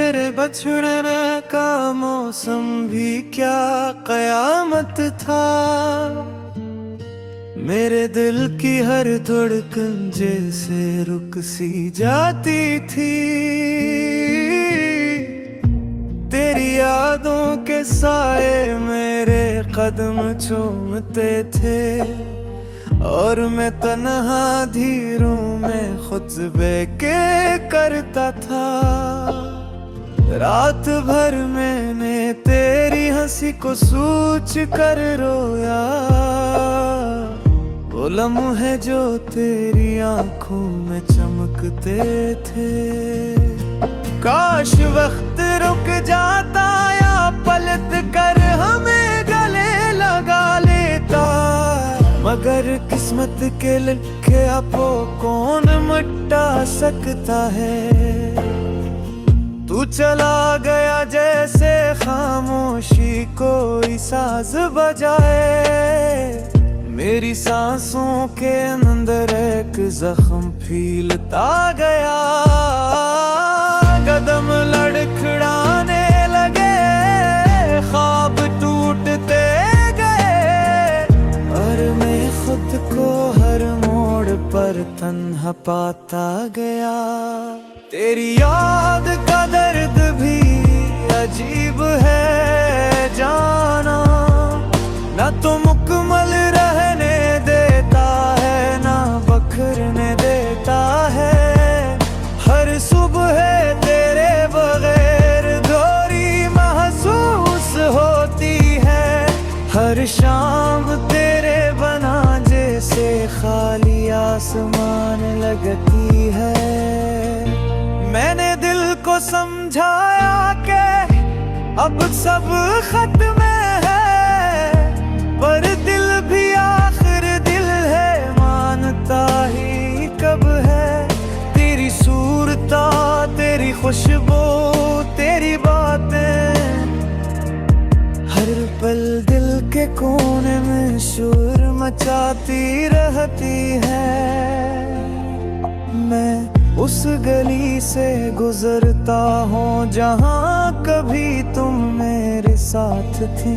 तेरे बछड़ने का मौसम भी क्या कयामत था। मेरे दिल की हर धड़कन जैसे रुक सी जाती थी। तेरी यादों के साए मेरे कदम चूमते थे और मैं तन्हा धीरों में खुतबे के करता था। रात भर मैंने तेरी हंसी को सोच कर रोया, वो लम्हे जो तेरी आंखों में चमकते थे। काश वक्त रुक जाता या पलट कर हमें गले लगा लेता, मगर किस्मत के लिखे आपो कौन मिटा सकता है। तू चला गया जैसे खामोशी कोई साज बजाए, मेरी सांसों के अंदर एक जख्म फीलता गया। कदम लड़खड़ाने लगे, ख्वाब टूटते गए और मैं खुद को हर मोड़ पर तन्हा पाता गया। तेरी याद का दर्द भी अजीब है जाना, ना तो मुकम्मल रहने देता है ना बखरने देता है। हर सुबह तेरे बगैर अधूरी महसूस होती है, हर शाम तेरे बना जैसे खाली आसमान लगती है। मैंने दिल को समझाया कि अब सब खत्म है, पर दिल भी आखिर दिल है, मानता ही कब है। तेरी सूरता, तेरी खुशबू, तेरी बातें हर पल दिल के कोने में शोर मचाती रहती है। मैं उस गली से गुजरता हूँ जहाँ कभी तुम मेरे साथ थी,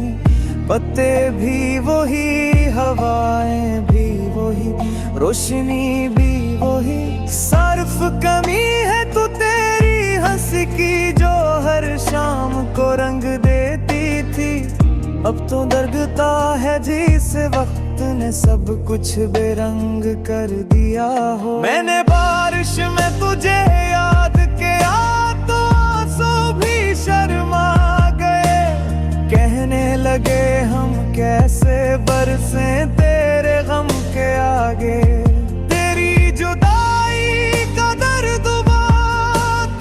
पत्ते भी वही, हवाएं भी वही, रोशनी भी वही, सिर्फ कमी है तो तेरी हंसी की जो हर शाम को रंग देती थी। अब तो दर्दता है जिस वक्त ने सब कुछ बेरंग कर दिया हो। मैंने बारिश में तुझे याद किया तो आंसू भी शर्मा गए, कहने लगे हम कैसे बरसे तेरे गम के आगे। तेरी जुदाई का दर्द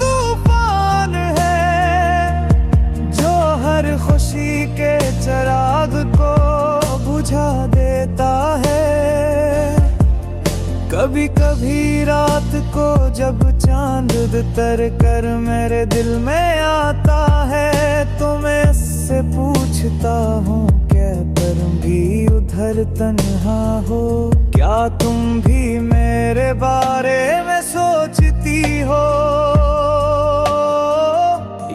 तूफान है जो हर खुशी के चिराग को बुझा देता है। कभी कभी रात को जब चांद उतर कर मेरे दिल में आता है, तो मैं उससे पूछता हूँ क्या तुम भी उधर तन्हा हो, क्या तुम भी मेरे बारे में सोचती हो,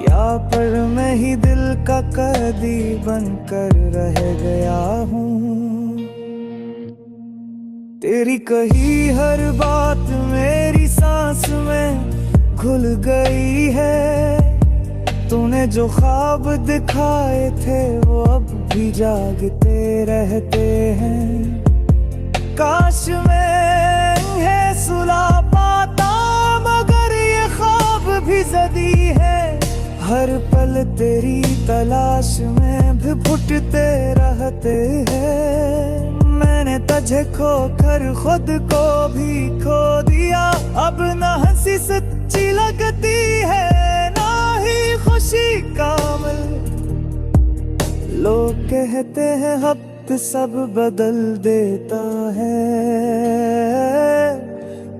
या पर मैं ही दिल का कैदी बनकर रह गया हूँ। तेरी कही हर बात मेरी सांस में घुल गई है। तूने जो ख्वाब दिखाए थे वो अब भी जागते रहते हैं। काश मैं इन्हें सुला पाता, मगर ये ख्वाब भी जदी है। हर पल तेरी तलाश में भी फुटते रहते हैं। मैंने तुझे खोकर खुद को भी खो दिया, अब ना हंसी सच्ची लगती है ना ही खुशी कामिल। लोग कहते हैं वक्त सब बदल देता है,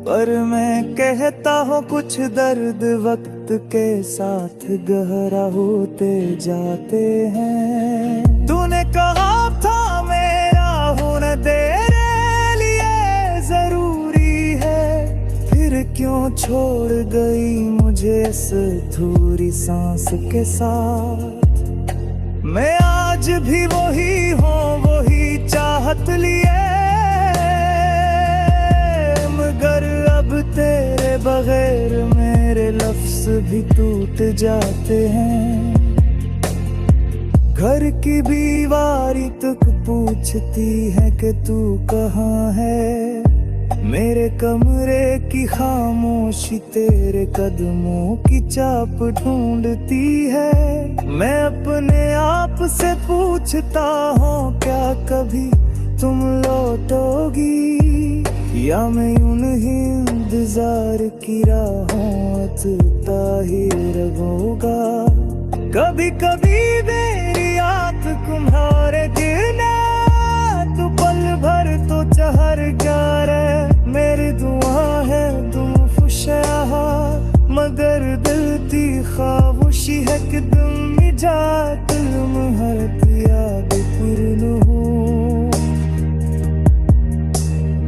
पर मैं कहता हूँ कुछ दर्द वक्त के साथ गहरा होते जाते हैं। तूने कहा था मेरा होना तेरे लिए जरूरी है, फिर क्यों छोड़ गई मुझे इस अधूरी सांस के साथ। मैं आज भी वही हूँ, वही चाहत लिए, मगर अब तेरे बगैर मेरे लफ्ज भी टूट जाते हैं। घर की दीवारी तक पूछती है कि तू कहाँ है। मेरे कमरे की खामोशी तेरे कदमों की चाप ढूंढती है। मैं अपने आप से पूछता हूँ, क्या कभी तुम लौटोगी, या मैं यूं ही इंतजार की राहों अटता ही रहूंगा। कभी कभी मेरी आंख तुम्हारे गिरना, तू पल भर तो चहर जा रहे। मेरी दुआ है तुम खुश रहा, मगर दिल की खामोशी है कि तुम मिजा दिल में हर याद पूर्ण हो।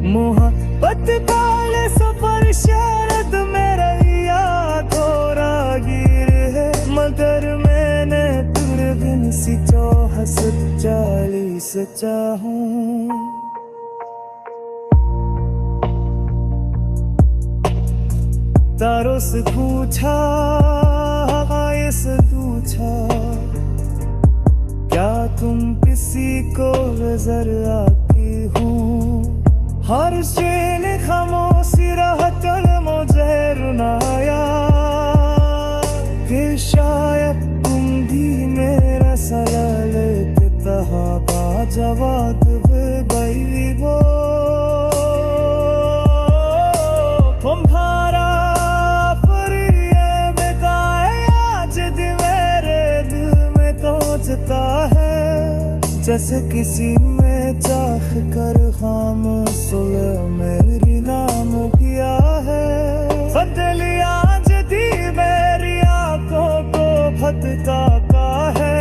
मोहब्बत वाले सफर शायद मेरा यादों रागीर है, मगर मैंने दूरबीन सी चौहसत चालीस चाहूं। तारों से पूछा, हवाएं से पूछा, क्या तुम किसी को नजर आती हो। हर शेर खामोशी रहतन मुझे रुनाया, कि शायद तुम भी मेरा सला लेते तहा बाजवाब गई वो। तुम्हारा है जैसे किसी में चाह कर खाम सुलह मेरी नाम किया है। बदलिया जदी मेरी आंखों को भटका का है,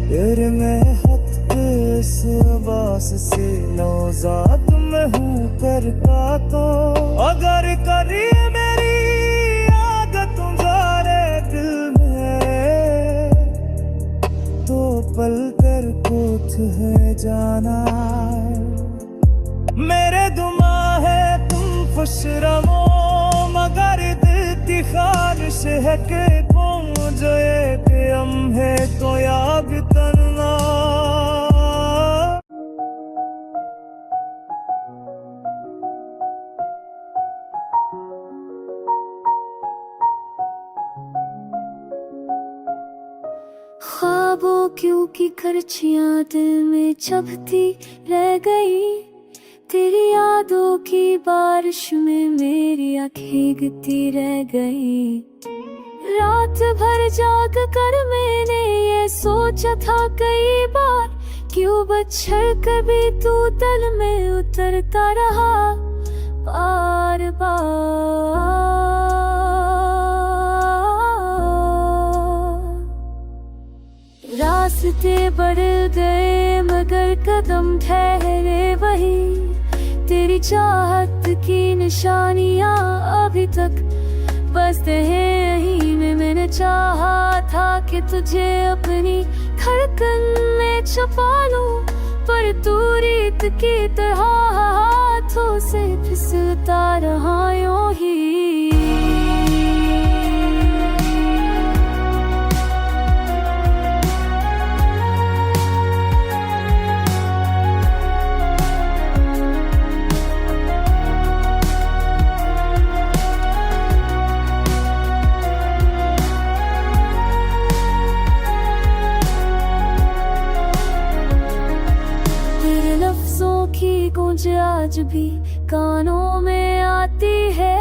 फिर मैं हद इस बास से नौजाद में हूँ करता। तो अगर करी मेरी आदत गुजारे दिल में, तो पल कर कुछ है जाना। मेरे दुआ है तुम खुश रहो, मगर दिल की ख्वाहिश है कि पहुँचे कि हम है तो याद करना। ख्वाबों क्योंकि करचियां दिल में चबती रह गई, तेरी यादों की बारिश में मेरी आँखें गिरती रह गई। रात भर जाग कर मैंने ये सोचा था कई बार, क्यों बछड़ कर भी तू दिल में उतरता रहा बार बार। रास्ते बढ़ गए मगर कदम ठहरे वही, तेरी चाहत की निशानियां अभी तक बसते हैं यहीं में। मैंने चाहा था कि तुझे अपनी धड़कन में छुपा लूं, पर तू रीत की तरह हाथों से फिसलता रहा यूं ही। गूंज आज भी कानों में आती है,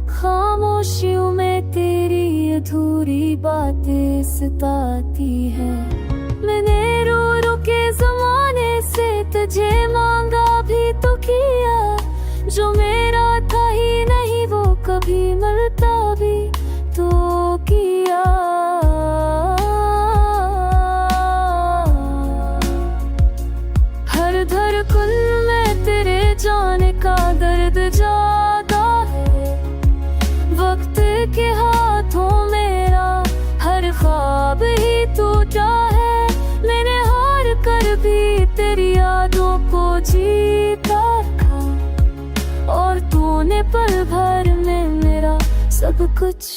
खामोशियों में तेरी अधूरी बातें सताती है। मैंने रो रो के जमाने से तुझे मांगा भी तो किया, जो मेरा था ही नहीं वो कभी मिलता भी तो किया। हर धड़कन में तेरे जाने का दर्द ज्यादा सपनों को जीता था, और तूने पल भर में मेरा सब कुछ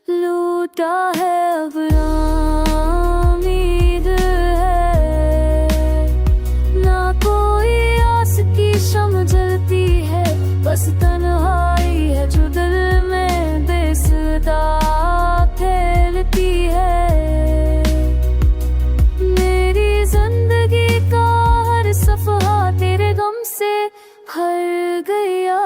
लूटा है। अब ना उम्मीद है, ना कोई आस की शम्म जलती है, बस तन्हाई है जो दिल में बेसुरा फैलती है। मेरी जिंदगी का हर सफा तेरे गम से भर गया।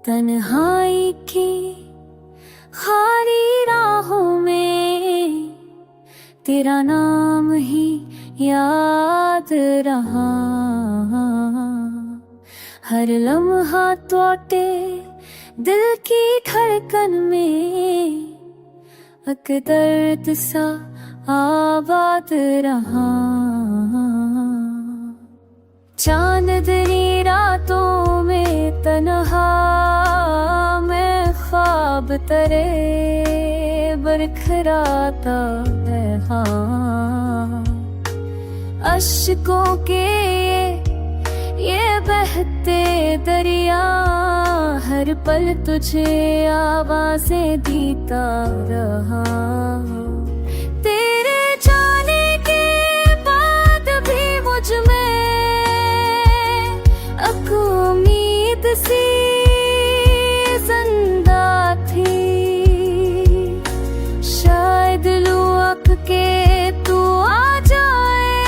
तन्हाई की खाली राहों में तेरा नाम ही याद रहा। हर लम्हा टूटे दिल की धड़कन में एक दर्द सा आबाद रहा। चांदनी रातों में तन्हा मैं ख्वाब तेरे बरखराता है। हाँ, अश्कों के ये बहते दरिया हर पल तुझे आवाज़ें देता रहा। तेरे जाने के बाद भी मुझ में एक उम्मीद सी जिंदा थी। शायद लुक के तू आ जाए,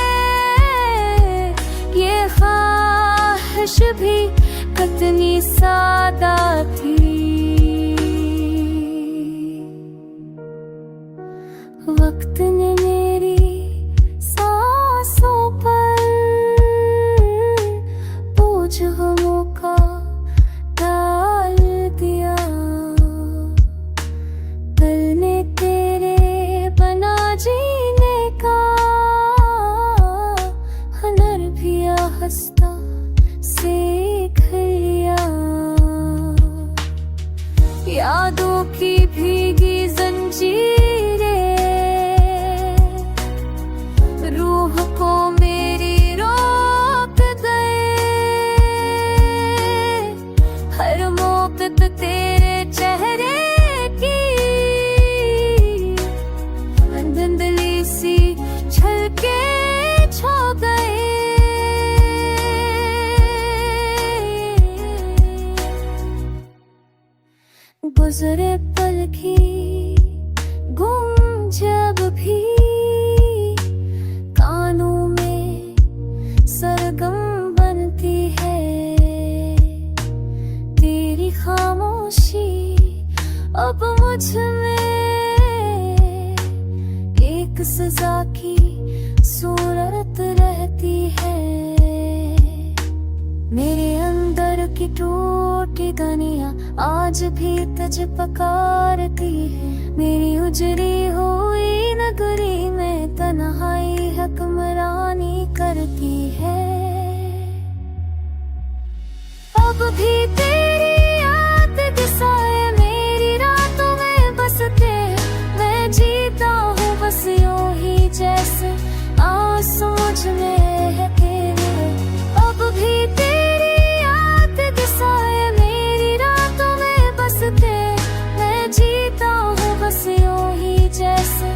ये ख्वाहिश भी कितनी सादा थी। वक्त ने मेरी सांसों पर बोझ गमों का डाल दिया। दिल ने तेरे बना जीने का हुनर भी आहिस्ता सीख लिया। यादों की भीगी जंजीरें रूह को मेरी रोक गए। हर मोहब्बत तेरे चेहरे की धुंधली सी छलके छो गए। गुजरे पल की गुम जब भी कानों में सरगम बनती है। तेरी खामोशी अब मुझ में एक सजा की सूरत रहती है। मेरे अंदर की टूटी दुनिया आज भी तुझे पुकारती है। मेरी उजड़ी हुई नगरी में तन्हाई हुक्मरानी करती है। अब भी तेरी याद के साए मेरी रातों में बसते हैं। मैं जीता हूँ बस यूं ही जैसे आंसू मुझ में है तेरे। अब भी तेरी याद के साए मेरी रातों में बसते हैं। मैं जीता हूँ बस यूं ही जैसे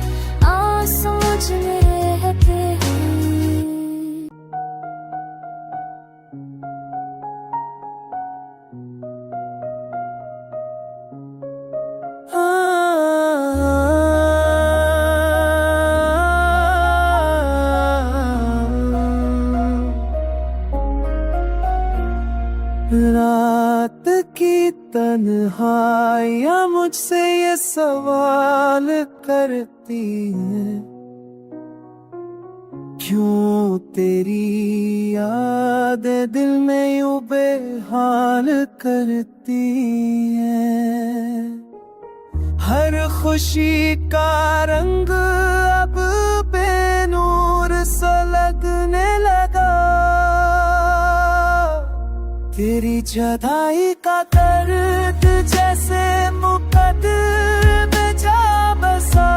आंसू मुझ में रहते हैं। तन्हाइयाँ मुझसे ये सवाल करती हैं, क्यों तेरी याद दिल में यूं बेहाल करती हैं। हर खुशी का रंग अब बेनूर सा लगने लगा, तेरी जुदाई का दर्द जैसे मुकद्दर जा बसा।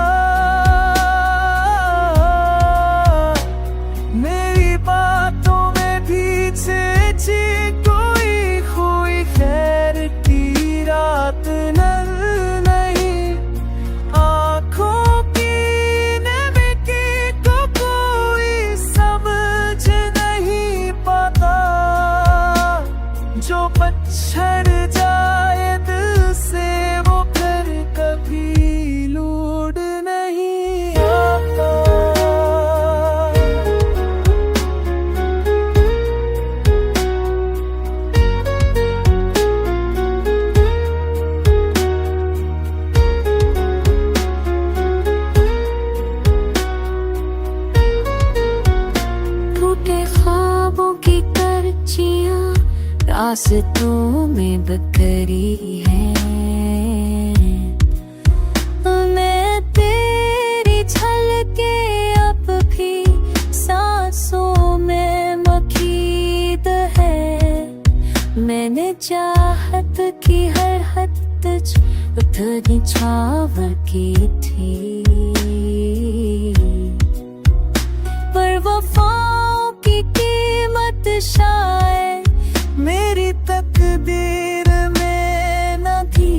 मेरी बातों में भी छिपी कोई खोई खैर की रात नर नहीं, आँखों की नमी को कोई समझ नहीं पाता, जो पछड़ जाए दिल से वो फिर कभी लौट नहीं आता। टूटे ख्वाबों की करचियां रास्तों में बिखरी है, मैं तेरी झलके अब भी सांसों में मकीद है। मैंने चाहत की हर हद उतनी छावर की थी, पर वफाओं की कीमत शायद मेरी तकदीर में न थी।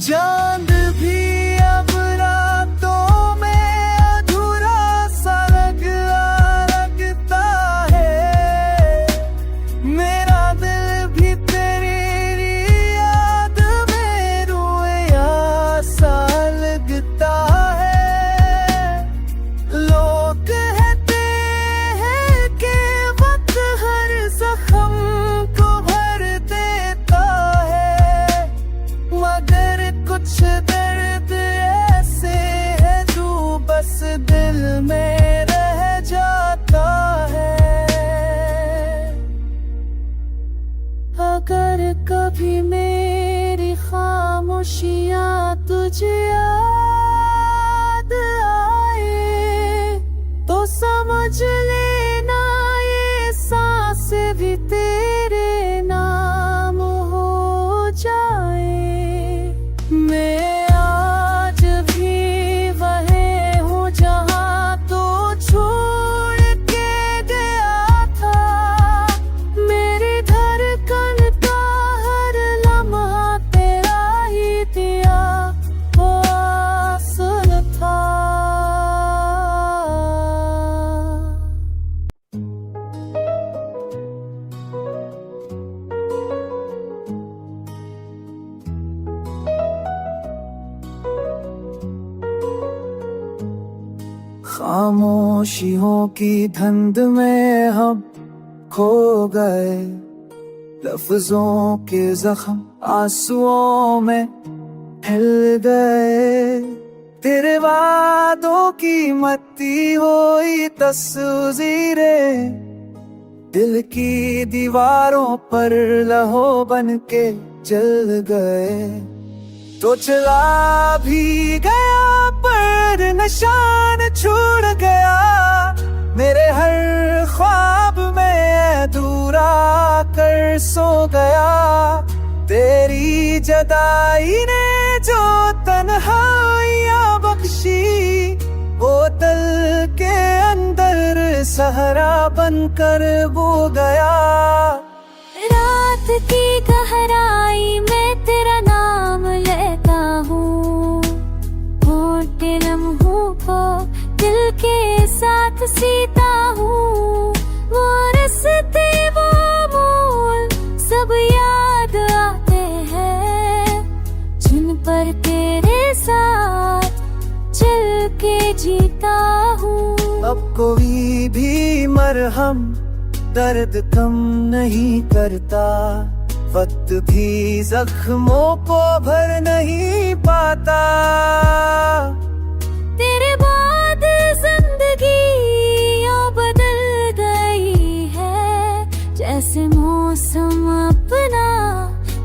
चांद भी अब रातों में अधूरा सा लगता है, मेरा दिल भी तेरी याद में रोया सा लगता है। लोग कहते हैं कि वक्त हर जख्म को भर देता है, मगर कुछ दर्द ऐसे है जो बस दिल में रह जाता है। अगर कभी मेरी खामोशियाँ तुझे याद आए तो समझ लेना ये सांस भी तेरे नाम हो जाए। मैं आज भी वहीं हूँ जहाँ तो छोड़ के गया था, मेरी धड़कन का हर लम्हा तेरा ही दिया हुआ आसन था। खामोशियों की धुंध में हम खो गए, लफ्जों के जख्म आंसुओं में हिल गए। तेरे वादों की मत्ती हुई तस्वीरें दिल की दीवारों पर लहो बन के जल गए। तो चला भी गया पर निशान छोड़ गया, मेरे हर ख्वाब में अधूरा कर सो गया। तेरी जुदाई ने जो तन्हाइयाँ बख्शी, वो दिल के अंदर सहरा बनकर वो गया। रात की गहराई में तेरा नाम लेता हूँ, होठे लम्हों को दिल के साथ सीता हूँ। वो रस्ते वो मोल सब याद आते हैं, जिन पर तेरे साथ चल के जीता हूँ। अब कोई भी मरहम दर्द कम नहीं करता, वक्त भी जख्मों को भर नहीं पाता। तेरे बाद जिंदगी यूं बदल गई है, जैसे मौसम अपना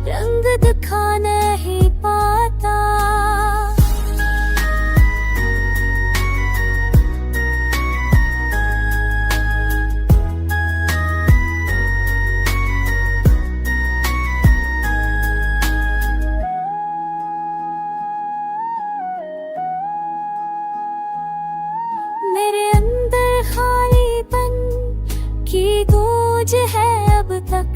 रंग दिखा नहीं पाता। मेरे अंदर खालीपन की गूंज है अब तक,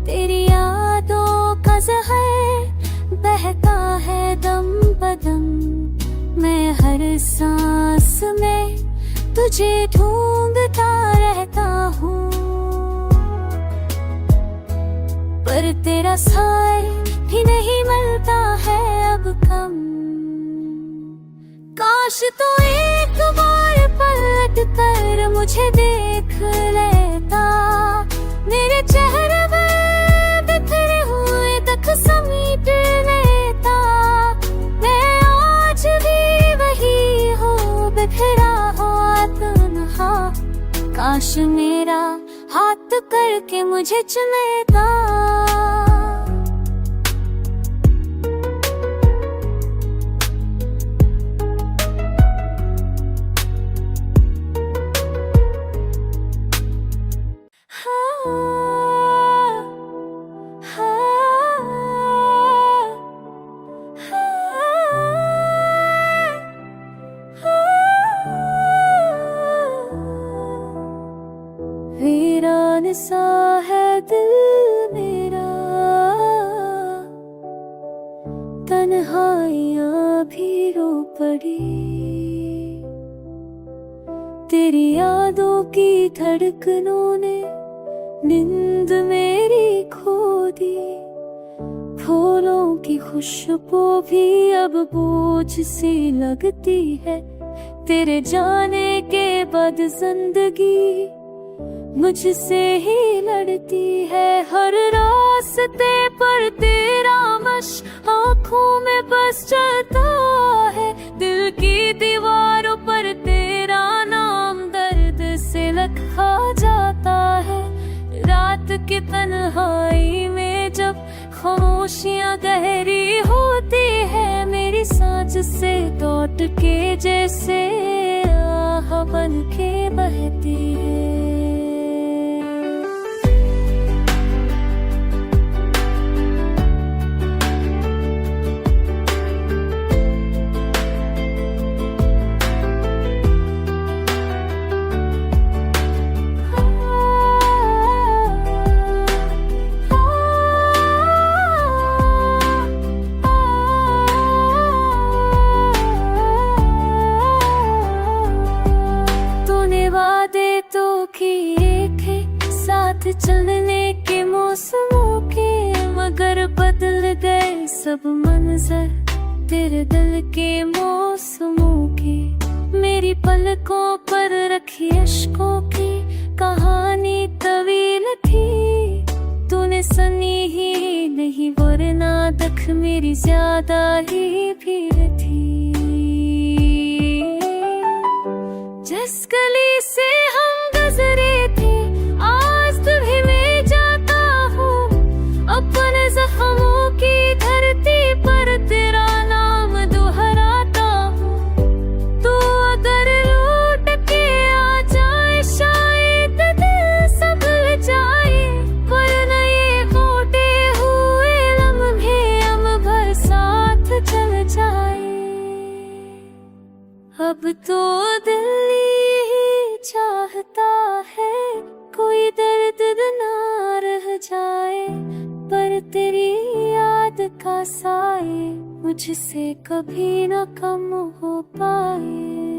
तेरी यादों का ज़हर बहता है दम बदम। मैं हर सांस में तुझे ढूंढता रहता हूँ, पर तेरा साय भी नहीं मिलता है अब कम। काश तो एक बार पलट कर मुझे देख लेता, मेरे चेहरे पर बिखरे हुए तक समेट लेता। मैं आज भी वही हूँ, बिखरा हुआ तन्हा। काश मेरा हाथ करके मुझे चुमेता। वीरान सा है दिल मेरा, तन्हाइयाँ भी रो पड़ी। तेरी यादों की धड़कनों ने नींद मेरी खो दी। फूलों की खुशबू भी अब बोझ सी लगती है, तेरे जाने के बाद जिंदगी मुझसे ही लड़ती है। हर रास्ते पर तेरा मश आँखों में बस चलता है, दिल की दीवारों पर तेरा नाम दर्द से लिखा जाता है। रात की तन्हाई में जब खामोशियाँ गहरी होती है, मेरी सांस से लौट के जैसे आह बन के बहती है। चलने के मौसमों के, मगर बदल गए सब मंजर तेरे दिल के मौसमों के। मेरी पलकों पर रखी अश्कों की कहानी तवील थी, तूने सुनी ही नहीं वरना दख मेरी ज्यादा ही भीड़ थी। जिस गली से हम गुजरे थे आज भी मैं जाता हूँ, अपने जख्मों की धरती पर तेरा नाम दोहराता हूँ। तू अगर लौट के आ जाए शायद दिल संभल जाए, वरना ये खोटे हुए लम्हे हम भर साथ चल जाए। अब तो दिल ही चाहता है कोई दर्द ना रह जाए, पर तेरी याद का साए मुझसे कभी न कम हो पाए।